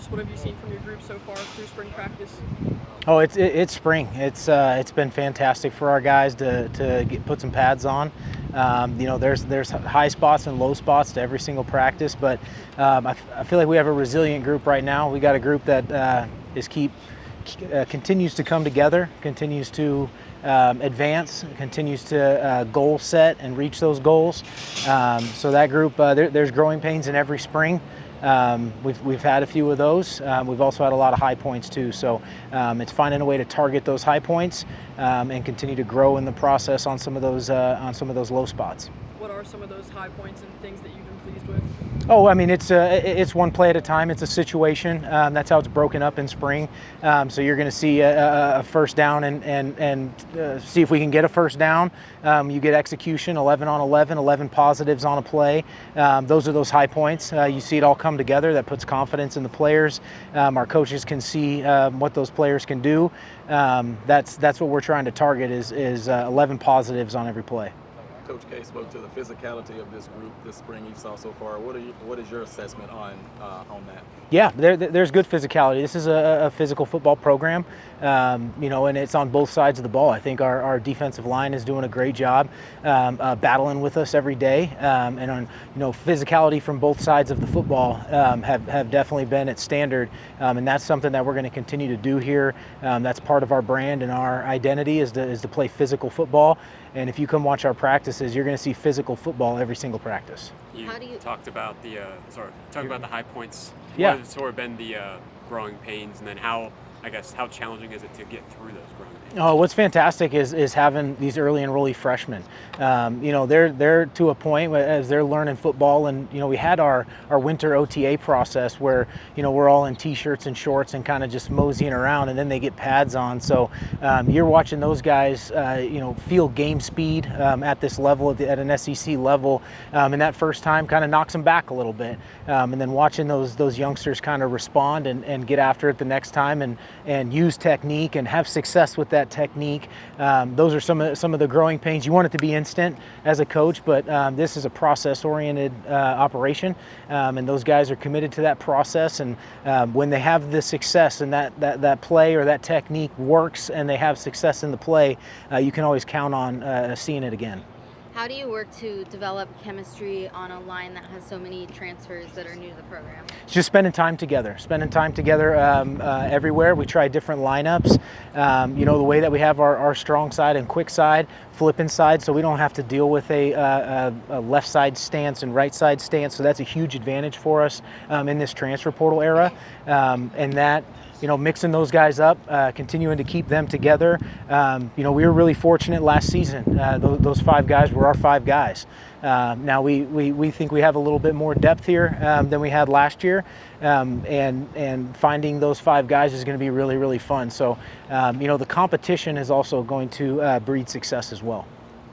Just what have you seen from your group so far through spring practice? Oh, it's spring. It's been fantastic for our guys to put some pads on. There's high spots and low spots to every single practice, but I feel like we have a resilient group right now. We got a group that continues to come together, continues to advance, continues to goal set and reach those goals. So that group, there's growing pains in every spring. We've had a few of those. We've also had a lot of high points too. So it's finding a way to target those high points and continue to grow in the process on some of those low spots. What are some of those high points and things that you've been pleased with? Oh, I mean, it's one play at a time. It's a situation. That's how it's broken up in spring. So you're going to see a first down and see if we can get a first down. You get execution, 11 on 11, 11 positives on a play. Those are those high points. You see it all come together. That puts confidence in the players. Our coaches can see what those players can do. That's what we're trying to target is 11 positives on every play. Coach K spoke to the physicality of this group this spring you saw so far. What is your assessment on that? Yeah, there's good physicality. This is a physical football program, and it's on both sides of the ball. I think our defensive line is doing a great job battling with us every day, and on physicality from both sides of the football have definitely been at standard, and that's something that we're going to continue to do here. That's part of our brand and our identity is to play physical football. And if you come watch our practices, you're going to see physical football every single practice. You talked about the high points. Yeah. What have sort of been the growing pains, and then how challenging is it to get through those growing pains? Oh, what's fantastic is having these early enrollee freshmen. They're to a point as they're learning football, and we had our winter OTA process where we're all in t-shirts and shorts and kind of just moseying around, and then they get pads on. So you're watching those guys, feel game speed at this level, at an SEC level, and that first time kind of knocks them back a little bit, and then watching those youngsters kind of respond and get after it the next time and use technique and have success with that technique. Those are some of the growing pains. You want it to be instant as a coach, but this is a process-oriented operation, and those guys are committed to that process. And when they have the success and that play or that technique works, and they have success in the play, you can always count on seeing it again. How do you work to develop chemistry on a line that has so many transfers that are new to the program? Just spending time together everywhere. We try different lineups. The way that we have our strong side and quick side, flip inside, so we don't have to deal with a left side stance and right side stance. So that's a huge advantage for us in this transfer portal era. And that, mixing those guys up, continuing to keep them together. We were really fortunate last season. Those 5 guys were our 5 guys. Now we think we have a little bit more depth here than we had last year, and finding those 5 guys is going to be really, really fun. So, the competition is also going to breed success as well.